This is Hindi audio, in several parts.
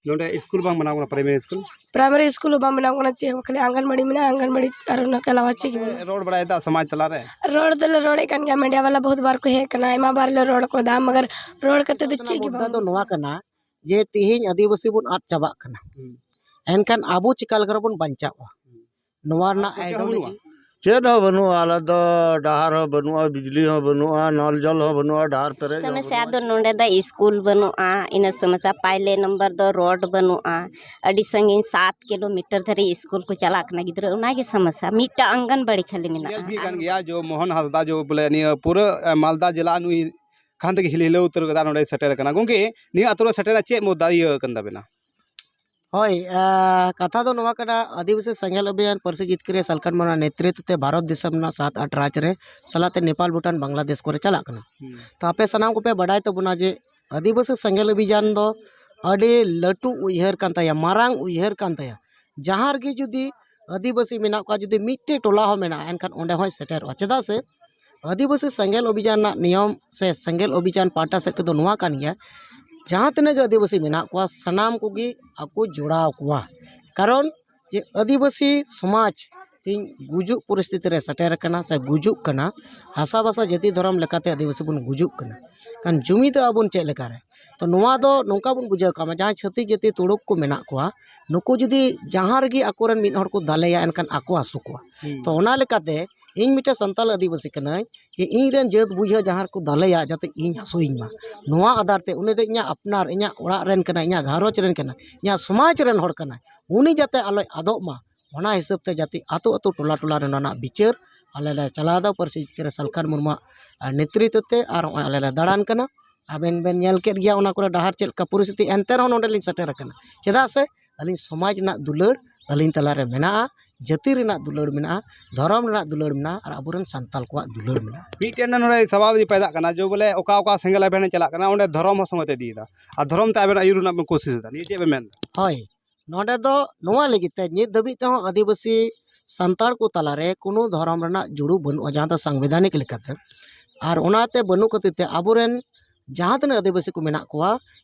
नोडे स्कूल बांग बनाव प्राइमरी स्कूल बांग बनाव चे खाली आंगनबाड़ी में आंगनबाड़ी और के अलावा चे रोड बड़ा समाज तला रे रोड दले रोड कान गया मीडिया वाला बहुत बार को हे कना एमा बार ले रोड को दाम मगर रोड कते दो चे मुद्दा दो नोआ कना जे तिहिन आदिवासी बुन आद चाबा कना एनखान आबो चिकाल कर बुन बंचावा नोआ ना आइडियोलॉजी चेद हो बनु आला दो डहार हो बनु बिजली हो बनु नल जल हो बनु डहार पेरे समस्या दो नोंडे दा स्कूल बनु इन समस्या पहले नंबर दो रोड बनु अड़ी संगीन 7 किलोमीटर धरी स्कूल को चला कना गिद्र उना के समस्या मिटा आंगनबाड़ी खाली मिना भी कान गया जो मोहन हसदा जो बोले निया पूरा मालदा जिला नुई खान तक हिलेलो उतर गदा नोडे सेटर कना गोंके निया अतरो सेटर चे मुद्दा ये कंदा बेना होय कथा दो नोआ कना आदिवासी संघेल अभियान परसे जितकरे सलकन मना नेतृत्व ते भारत देशम ना 7-8 राज्य रे सलाते नेपाल भूटान बांग्लादेश को चला कना तो आपे सनाम को पे बढ़ाई तो बुना जे आदिवासी संघेल अभियान दो अडे लटू उयहर कान ताया मारांग उयहर कान ताया जहार के जुदी आदिवासी मेना का जुदी मिट्टे टोला हो मेना एनखान ओंडे होय सेटर चेदा से आदिवासी संघेल अभियान ना नियम से संघेल अभियान पाटा से के दो नोआ कान गया जहाँ तक आदिवासी मेना को सनाम को आको जोड़ाव को कारण जे आदिवासी समाज तीन गुजुक परिस्थिति रे सटेर कना से गुजुक कना हासा भाषा जाति धर्म लेकाते आदिवासी बुन गुजुक कना कान जुमी तो आबुन चे लेका रे तो नोआ दो नौका बुन बुझाव कामा जहाँ छाती जाति तुड़ुक को मेना को नुको जुदी जहाँ रगी आकोरन मिन हर को दालेया एनकान आको आसु को तो ओना लेकाते इन मिटे संताल आदिवासी कना जे इन रेन जत बुझा जहाँ को दालेया जाते इन हसुइन मा नोआ आधार ते उनी दे इኛ अपनार इኛ ओड़ा रेन कना इኛ घारोच रेन कना इኛ समाज रेन हर कना उनी जाते आलो आदोग मा ओना हिसाब ते जाति आतो आतो टोला टोला रेना बिचार आले ले चलादा परसी करे सलकान मुर्मा नेतृत्व ते आर आले ले दाड़ान कना आबेन बेन नेल के गया ओना करे डहार चेल का परिस्थिति एनते रह नोडे लिन सटेर कना चेदा से अलिन समाज ना दुलड़ अलिन तला रे मेना जाति रेना दुलड़ मेना धर्म रेना दुलड़ मेना और अबुरन संताल को दुलड़ मेना मीटेन नोडे सवाल जी पैदा कना जो बोले ओका ओका संगेल अभियान चला कना ओंडे धर्म संगते दीदा आ धर्म ते आबेन आयुर ना कोशिश दा नि चे बे मेन होय नोडे दो नोआ लगिते नित दबी ते आदिवासी संताल को तला रे कोनो धर्म रेना जुड़ू बनु जहाँ तो संवैधानिक लेकाते और ओनाते बनु कतिते अबुरन जहाँ तक आदिवासी को मेना को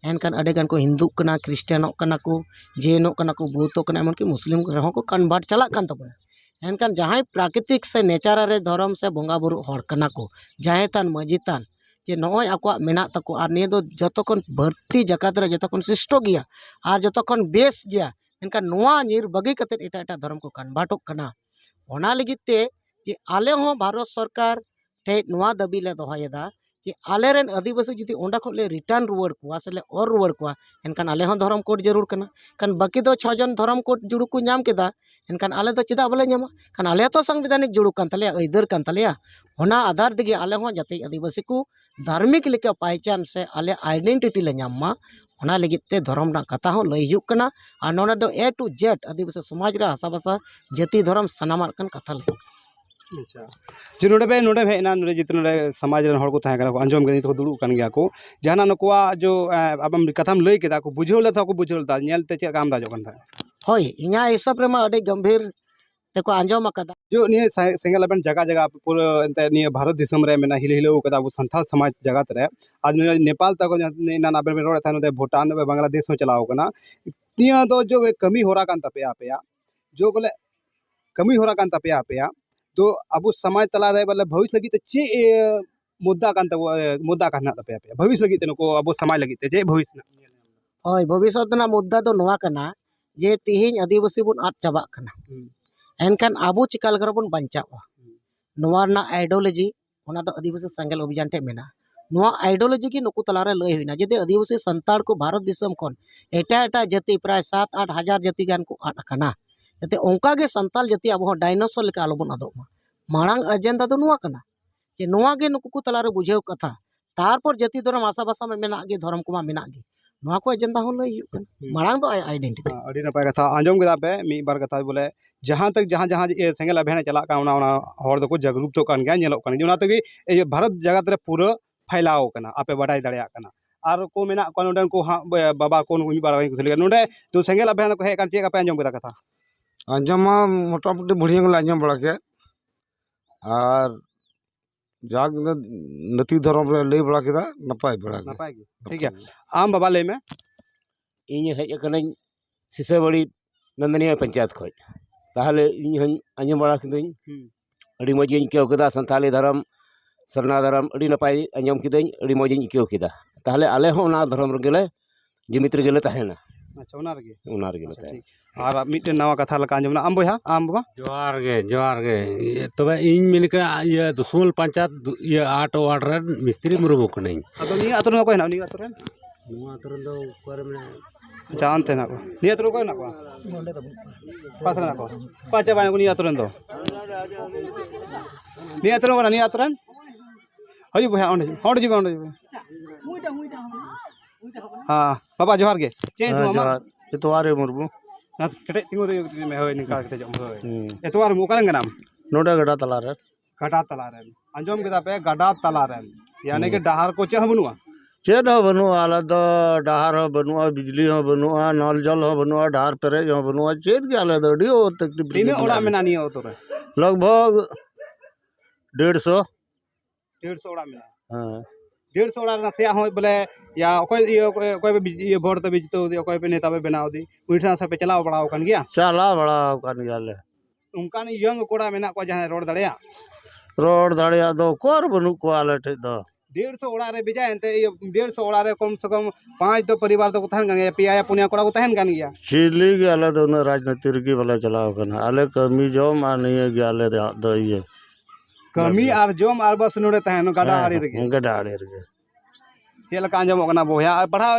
एनकान अडेगान को हिंदू कना क्रिस्टियानो कना को जैनो कना को बौद्धो कना एमन की मुस्लिम रहो को कन्वर्ट चला कान तबना एनकान जहाँ प्राकृतिक से नेचार रे धर्म से बंगा बुरु हर कना को जहाँ तान मजी तान जे नय आको मेना तको और निये दो जतखन भर्ती जगत रे जतखन शिष्ट गया और जतखन बेस गया एनकान नोआ निर बगी कते एटा एटा धर्म को कन्वर्टो कना ओना लगिते जे आले हो भारत सरकार ठे नोआ दबी ले दोहायदा कि आलेरन आदिवासी जुदी ओंडा खो ले रिटर्न रुआड़ को से और रुआड़ को एनकान आले हो धर्म कोड जरूर कना कान बाकी दो 6 जन धर्म कोड जुड़ू को नाम केदा एनकान आले दो चिदा बले नामा कान आले तो संवैधानिक जुड़ू कान तलेया अइदर कान तलेया होना आधार दिगे आले हो जाते आदिवासी को धार्मिक लेके पहचान से आले आइडेंटिटी ले नामा होना लगिते धर्म ना कथा हो लई हुक कना आ नोना दो ए टू जेड आदिवासी समाज रे हासा भाषा जाति धर्म सनामा कन कथा ले अच्छा जो नोडे हेना नोडे जितने नोडे समाज रन हर को थाहे को अंजम गनी तो दुड़ू कान गया को जहाना नकोआ जो अब कथाम लई केदा को बुझेवला था को बुझेवला नेलते चे काम दाजो कन था होय इना हिसाब रे मा अडे गंभीर तेको अंजम कदा जो निये सेंगल अपन जगह जगह पूरा एंते निये भारत दिसम रे मेना हिल हिलो कदा वो संथाल समाज जगत रे आज नेपाल तक ना ना बेन रोड था नोडे भूटान बे बांग्लादेश में चलाओ कना तिया तो जो कमी होरा कान तपे आपया जो बोले कमी होरा कान तपे आपया तो अब समाज तला रे बोले भविष्य लगी चे मुद्दा कान मुद्दा कान तपे आपया भविष्य लगी नको अब समाज लगी जे भविष्य होय भविष्य ना मुद्दा तो नोआ कना जे तिहिन आदिवासी बुन आद चाबा कना एनकान आबो चिकाल कर बुन बंचावा नोआ ना आइडियोलॉजी ओना दो आदिवासी संघेल अभियान टे मेना नोआ आइडियोलॉजी की नुकु तला रे लई होइना जदि आदिवासी संताल को भारत दिसम कोन एटा एटा जाति प्राय 7-8 हजार जाति गान को आद कना जते ओंका गे संताल जाति अब डायनासोर लेका आलोबन आदोग मा मांग एजेंडा तो नुआ कना जे नुआ गे नुकु तला रे बुझेव कथा तारपर जाति धर्म आशा भाषा में मेना गे धर्म को मा मेना गे नुआ को एजेंडा हो लई हुक कना मांग दो आइडेंटिटी अडी नपाय कथा आंजम गेदा पे मी बार कथा बोले जहां तक जहां सेंगल अभियान चला का ओना हर दो को जागरूक तो कान गया नेलो कान जोना तक भारत जगत रे पूरा फैलाव कना आपे बडाई दड़या कना आर को मेना को नोडन को बाबा को मी बार को नोडे तो सेंगल अभियान को हे कान चे का पे आंजम गेदा कथा अंजम मोटामुटी बढ़िया गला अंजम बड़ा के और जाग नती धर्म रे लई बड़ा केदा नपाय बड़ा नपाय ठीक है आम बाबा ले में ᱤᱧ ᱦᱮᱡ ᱟᱠᱟᱱᱟᱹᱧ ᱥᱤᱥᱟᱹᱵᱟᱹᱲᱤ ᱱᱚᱱᱫᱚᱱᱤᱭᱟᱹ ᱯᱚᱧᱪᱟᱭᱮᱛ ᱠᱷᱚᱡ ᱛᱟᱦᱚᱞᱮ ᱤᱧ ᱦᱚᱧ ᱟᱸᱡᱚᱢ ᱵᱟᱲᱟ ᱠᱤᱫᱟᱹᱧ ᱟᱹᱰᱤ ᱢᱚᱡᱽ ᱜᱤᱧ ᱟᱹᱭᱠᱟᱹᱣ ᱠᱮᱫᱟ ᱥᱟᱱᱛᱟᱲᱤ ᱫᱷᱚᱨᱚᱢ ᱥᱟᱨᱱᱟ ᱫᱷᱚᱨᱚᱢ ᱟᱹᱰᱤ ᱱᱟᱯᱟᱭ ᱟᱸᱡᱚᱢ ᱠᱤᱫᱟᱹᱧ ᱟᱹᱰᱤ ᱢᱚᱡᱽ ᱤᱧ ᱟᱹᱭᱠᱟᱹᱣ ᱠᱮᱫᱟ ᱛᱟᱦᱚᱞᱮ ᱟᱞᱮ ᱦᱚᱸ ᱚᱱᱟ ᱫᱷᱚᱨᱚᱢ ᱨᱮᱜᱮᱞᱮ ᱡᱩᱢᱤᱫ ᱨᱮᱜᱮᱞᱮ ᱛᱟᱦᱮᱱᱟ ᱟᱪᱪᱷᱟ ᱚᱱᱟ ᱨᱮᱜᱮ ᱛᱟᱦᱮᱱᱟ ᱟᱨ ᱢᱤᱫᱴᱮᱱ ᱱᱟᱣᱟ ᱠᱟᱛᱷᱟ ᱞᱮᱠᱟ ᱟᱸᱡᱚᱢ ᱮᱱᱟ ᱟᱢ ᱵᱚᱭᱦᱟ ᱟᱢ ᱵᱟᱵᱟ ᱡᱚᱦᱟᱨ ᱜᱮ ᱛᱚᱵᱮ ᱤᱧ ᱢᱮᱱ ᱠᱟᱱᱟ ᱤᱭᱟᱹ ᱫᱩᱥᱢᱚᱞ ᱯᱚᱧᱪᱟᱭᱮᱛ ᱤᱭᱟᱹ 8 ᱳᱣᱟᱨᱰ ᱨᱮᱱ ᱢᱤᱥᱛᱨᱤ ᱢᱩᱨᱢᱩ ᱠᱟᱹᱱᱟᱹᱧ ᱟᱫᱚ ᱱᱤᱭᱟᱹ ᱟᱛᱳ ᱨᱮᱱ ᱚᱠᱚᱭ ᱦᱮᱱᱟᱜ ᱱᱤᱭᱟᱹ ᱟᱛᱳ ᱨᱮᱱ ᱱᱚᱣᱟ ᱟᱛᱳ ᱨᱮᱱ ᱫᱚ ᱚᱠᱟᱨᱮ ᱢᱮᱱᱟᱜᱼᱟ ᱟᱪᱪᱷᱟ ᱚᱱᱛᱮ ᱦᱮᱱᱟᱜ ᱠᱚᱣᱟ ᱱᱤᱭᱟᱹ ᱟᱛᱳ ᱨᱮ ᱚᱠᱚᱭ ᱦᱮᱱᱟᱜ ᱠᱚᱣᱟ ᱚᱠᱟ ᱥᱮᱫ ᱦᱮᱱᱟᱜ ᱠᱚᱣᱟ ᱚᱠᱟ ᱪᱟᱵᱟᱭᱮᱱᱟ ᱠᱚ ᱱᱤᱭᱟᱹ ᱟᱛᱳ ᱨᱮᱱ ᱫᱚ ᱱᱤᱭᱟᱹ ᱟᱛᱳ ᱨᱮᱱ ᱠᱟᱱᱟ ᱱᱤᱭᱟᱹ ᱟᱛᱳ ᱨᱮᱱ ᱦᱤᱡᱩᱜ ᱵᱚᱭᱦᱟ ᱚᱸᱰᱮ ᱦᱤᱡᱩᱜ ᱚᱸᱰᱮ ᱦᱮᱸ ᱵᱟᱵᱟ ᱡᱚᱦᱟᱨ ᱜᱮ ᱪᱮᱫ ᱧᱩᱛᱩᱢ ᱟᱢᱟᱜ ᱮᱛᱣᱟᱨᱮ ᱢᱩᱨᱢᱩ ᱠᱮᱴᱮᱡ ᱛᱤᱸᱜᱩ ᱢᱮ ᱦᱳᱭ ᱱᱤᱝᱠᱟ ᱠᱮᱴᱮᱡᱚᱜ ᱢᱮ ᱦᱳᱭ ᱮᱛᱣᱟᱨ ᱚᱠᱟᱨᱮᱱ ᱠᱟᱱᱟᱢ ᱱᱚᱰᱮ ᱜᱟᱰᱟ ᱛᱟᱞᱟᱨᱮ ᱜᱟᱰᱟ ᱛᱟᱞᱟᱨᱮᱱ ᱟᱸᱡᱚᱢ ᱠᱮᱫᱟ ᱯᱮ ᱜᱟᱰᱟ ᱛᱟᱞᱟᱨᱮᱱ ᱭᱟᱱᱤ कि ᱰᱟᱦᱟᱨ ᱠᱚ ᱪᱮᱫ ᱦᱚᱸ ᱵᱟᱹᱱᱩᱜᱼᱟ चेद हो बनूआ आले तो डहार हो बनूआ बिजली हो बनूआ नल जल हो बनूआ डहार पेरेज हो बनूआ चेद के आले तो डियो तकलीफ तीन ओड़ा मेना नियो तो रे लगभग 150 ओड़ा मेना हाँ 150 ओड़ा ना से हो बोले या कोई ये वोट तो बिजतो दी कोई पे नेता पे बनाओ दी उठा से पे चलाओ बड़ाओ कन गया चला बड़ा कान गाले उनका ने यंग कोड़ा मेना को जहां रोड दड़िया रोड दाड़िया दो कोर बनू को आले ठे दो 150 ओड़ा रे बिजा एंते 150 ओड़ा रे कम से कम 5 तो परिवार तो तहन गन पिया या पुनिया कोड़ा को तहन गन गया चिली के आले तो न राजनीति की वाला चलाओ कन आले कमी जो मानिए के आले दो ये कमी आर जोम आर बस नोडे तहन गाडा आड़ी रे गड़ा आड़े रे चे लका अंजम कना बोया पढ़ाओ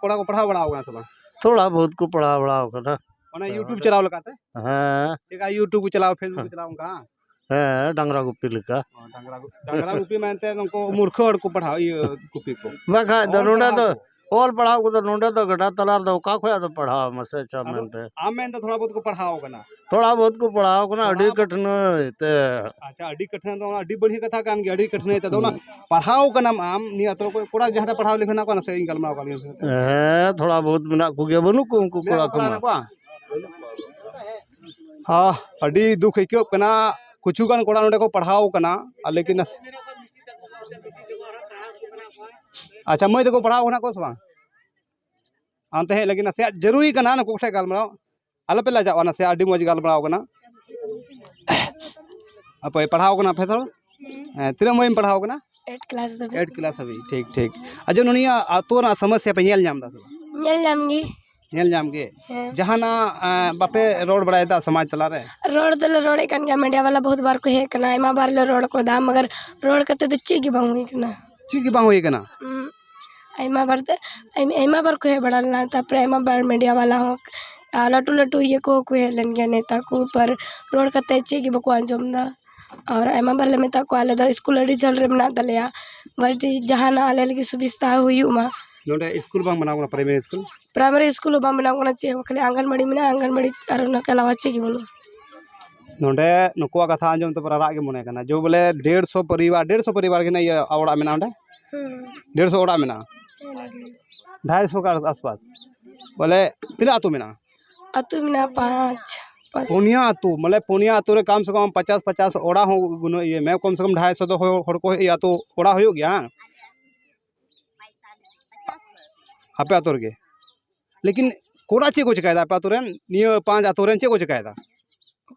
कोड़ा को पढ़ाओ बड़ाओ कना सब थोड़ा बहुत को पढ़ा बड़ाओ कना ओना यूट्यूब चलाओ लकाते हाँ चेका यूट्यूब चलाओ फेसबुक चलाओ का हाँ डांगरा गुप्पी लिखा डांगरा गुपी मानते नको मूर्ख हड़ को पढ़ाओ ये गुपी को बखा तो नोडे तो और पढ़ाओ को तो नोडे तो गड़ा तलार दो का खोया तो पढ़ाओ मसे चामेन पे आमेन तो थोड़ा बहुत को पढ़ाओ कना थोड़ा बहुत को पढ़ाओ कना अड़ी कठिन ते अच्छा अड़ी कठिन तो अड़ी बढ़िया कथा कान गया अड़ी कठिन तो ना पढ़ाओ कना आम नि अतो को कोड़ा जहां पढ़ाओ लिखना को ना से इंगल मा कान है थोड़ा बहुत बिना को गे बनु को कोड़ा को हां अड़ी दुख इको कना कुछ गान कोड़ा नोडे को पढ़ाओ कना लेकिन अच्छा मैं तो पढ़ाओ ना को सवा अंत है लेकिन से जरूरी कना ना कोठे गालमराव आले पे लाजा ना से अड़ी मौज गालमराव कना अपन पढ़ाओ कना फेथर तीन मैं पढ़ाओ कना 8 क्लास 8 क्लास अभी ठीक ठीक अजो ननिया आतो ना समस्या पे नेल नाम दा ñel ñam gi नेल नाम के जहाना बापे रोड बड़ायदा समाज तला रे रोड दल रोड कन गया मीडिया वाला बहुत बार को है कना एमा बार ले रोड को दाम मगर रोड कते तो ची की बांग हुई कना ची की बांग हुई कना एमा बार को है बड़ालना तापर एमा बार मीडिया वाला हो लटू लटू ये को है लन गया नेता को पर रोड कते ची की बको अंजमदा और एमा बार ले मेता को आले दा स्कूल अड़ी चल रे बना दलिया बल्टी जहाना आले की सुविधा हुई उमा नोडे स्कूल बांग बनाओ प्राइमरी स्कूल बांग बनाओ ना चे खाली आंगनबाड़ी में आंगनबाड़ी और न कलावा चे की बोलो नोडे नुकुआ कथा अंजम तो राग के मने कना जो बोले 150 परिवार के ना ये ओड़ा मेना ओडे 150 ओड़ा मेना 250 का आसपास बोले तीन आतु मेना 5 पुनिया आतु मतलब पुनिया आतु रे कम से कम 50 ओड़ा हो गुनो ये मैं कम से कम 250 तो हड़ को ये आतु ओड़ा हो गया आपे आतु रे लेकिन कोड़ा चे को चिकायदा आपे आतु रे नियो 5 आतु रे चे को चिकायदा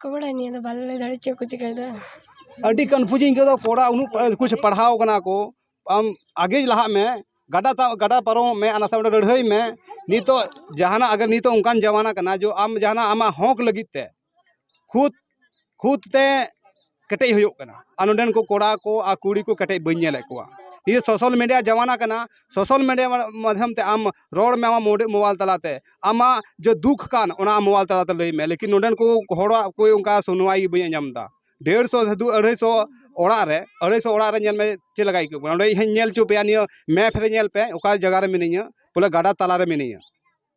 कबड़ा नहीं तो बाल ले धड़ी चे कुछ कहदा अड़ी कंफ्यूजिंग के तो कोड़ा उनु कुछ पढ़ाओ कना को हम आगे लहा में गड़ा पारो में अना सामने लड़ाई में नी तो जहाना अगर नी तो उनकान जमाना कना जो आम जहाना आमा हक लगित ते खुद ते कटे होयो कना अनुडन को कोड़ा को आ कुड़ी को कटे बन नेले को ये सोशल मीडिया जमाना कना सोशल मीडिया माध्यम ते आम रोड में आमा मोबाइल तलाते आमा जो दुख कान ओना मोबाइल तलाते लई में लेकिन नोडन को होड़ा कोई उनका सुनवाई बई अंजमदा 150 250 ओड़ा रे 250 ओड़ा रे नेल में चे लगाई को ओंडे हन नेल चो पे नियो मैप रे नेल पे ओका जगह रे मिनिया बोले गाडा तला रे मिनिया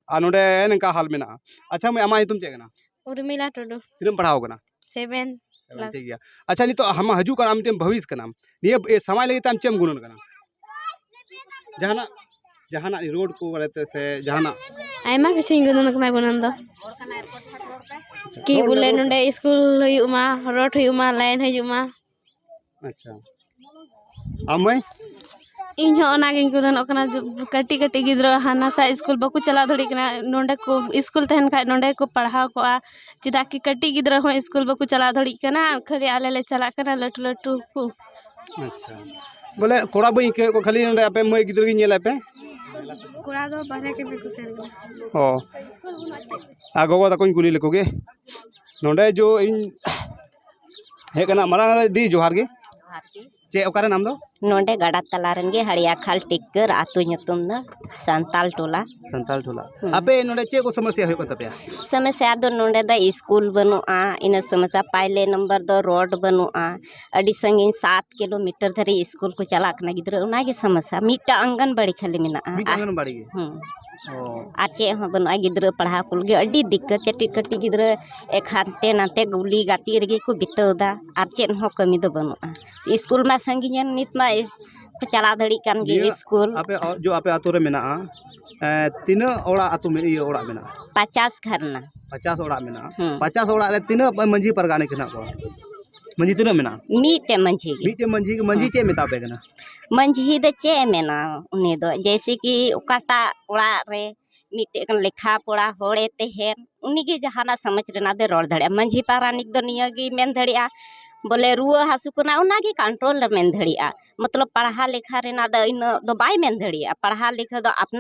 आ नोडे नका हाल मेना अच्छा मैं आमा तुम चे कना उर्मिला टुडू तिरम पढ़ाओ कना 7 क्लास ठीक गया अच्छा नी तो हम हजू कना हम भविष्य कना ये समय लगी तम चेम गुणन कना जहाना रोड को रहते से जहाना आयमा किछु गुणन कना गुणन दो की बोले नोडे स्कूल हुयुमा रोड हुयुमा लाइन हुयुमा अच्छा आमै ᱤᱧ ᱦᱚᱸ ᱚᱱᱟᱜᱤᱧ ᱜᱩᱱᱟᱹᱱᱚᱜ ᱠᱟᱱᱟ ᱠᱟᱹᱴᱤᱡ ᱠᱟᱹᱴᱤᱡ ᱜᱤᱫᱽᱨᱟᱹ ᱦᱟᱱᱟᱥᱟ ᱥᱠᱩᱞ ᱵᱟᱠᱚ ᱪᱟᱞᱟᱣ ᱫᱟᱲᱮᱭᱟᱜ ᱠᱟᱱᱟ ᱱᱚᱰᱮ ᱠᱚ ᱥᱠᱩल ᱛᱟᱦᱮᱱ ᱠᱷᱟᱡ ᱱᱚᱰᱮ ᱠᱚ ᱯᱟᱲᱦᱟᱣ ᱠᱚᱜᱼᱟ ᱪᱮᱫᱟᱜ ᱠᱤ ᱠᱟᱹᱴᱤᱡ ᱜᱤᱫᱽᱨᱟᱹ ᱦᱚᱸ ᱥᱠᱩल ᱵᱟᱠᱚ ᱪᱟᱞᱟᱣ ᱫᱟᱲᱮᱭᱟᱜ ᱠᱟᱱᱟ ᱠᱷᱟᱹᱞᱤ ᱟᱞᱮ ᱞᱮ ᱪᱟᱞᱟᱜ ᱠᱟᱱᱟ ᱞᱟᱹᱴᱩ ᱞᱟᱹᱴᱩ ᱠᱚ ᱟᱪᱪᱷᱟ ᱵᱚᱞᱮ ᱠᱚᱲᱟ ᱵᱟᱹᱧ ᱟᱹᱭᱠᱟᱹᱣᱮᱫ ᱠᱚ ᱠᱷᱟᱹᱞᱤ ᱱᱚᱰᱮ ᱟᱯᱮ ᱢᱟᱹᱭ ᱜᱤᱫᱽᱨᱟᱹ ᱜᱮ ᱧᱮᱞᱮᱫ ᱯᱮ ᱠᱚᱲᱟ ᱫᱚ ᱵᱟᱨᱦᱮ ᱠᱟᱹᱢᱤ ᱠᱚ ᱥᱮᱱ ᱠᱟᱱᱟ ᱚ ᱟᱨ ᱜᱚᱜᱚ ᱛᱟᱠᱚᱧ ᱠᱩᱞᱤ ᱞᱮᱠᱚ ᱜᱮ ᱱᱚᱰᱮ ᱡᱚ ᱤᱧ ᱦᱮᱡ ᱠᱟᱱᱟ ᱢᱟᱨᱟᱝ ᱫᱤ ᱡᱚᱦᱟᱨ ᱜᱮ ᱪᱮᱫ ᱚᱠᱟᱨᱮ ᱟᱢ ᱫᱚ नोंडे गड़ा तला रन गे हड़िया खाल टिक्कर आतु ᱧᱩᱛᱩᱢ ᱫᱚ ᱥᱟᱱᱛᱟᱞ ᱴᱚᱞᱟ ᱥᱟᱱᱛᱟᱲ ᱴᱚᱞᱟ ᱟᱯᱮ ᱱᱚᱰᱮ ᱪᱮᱫ ᱠᱚ ᱥᱚᱢᱚᱥᱥᱟ ᱦᱩᱭᱩᱜ ᱠᱟᱱ ᱛᱟᱯᱮᱭᱟ समस्या दो नोंडे द स्कूल बनुआ इन समस्या पाइले नंबर दो रोड बनुआ अड़ी संगीन 7 किलोमीटर धरी स्कूल को चला कना गिद्र उना गे समस्या मीटा आंगनबाड़ी खाली मेना ᱢᱤᱫ आंगनबाड़ी गे ओ आ चे हो बनुआ गिद्र पढ़ा कुल गे अड़ी दिक्कत चटी कटी गिद्र एक हाते नाते गुली गाती रगे को बितौदा आर चेन हो कमी दो बनुआ स्कूल मा संगीन नित मा चला धड़ी कान गे स्कूल आपे जो आपे आतु रे मेना तीना ओड़ा आतु में ये ओड़ा मेना 50 घर ना 50 ओड़ा मेना 50 ओड़ा रे तीना मंझी परगाने केना को मंझी तीना मेना मीटे मंझी मीटे मंझी चे मेता पे केना मंझी द चे मेना उनी दो जैसे कि ओकाटा ओड़ा रे मीटे कन लेखा पड़ा होड़े तेहेन उनी गे जहाना समझ रेना दे रोड धड़िया मंझी पारानिक दो निया गी मेन धड़िया बोले रुआ हासु कोना उना गे कंट्रोल मेन धड़िया मतलब पढ़ा लिखा रेना दो इन दो बाय मेन धड़िया पढ़ा लिखा दो अपना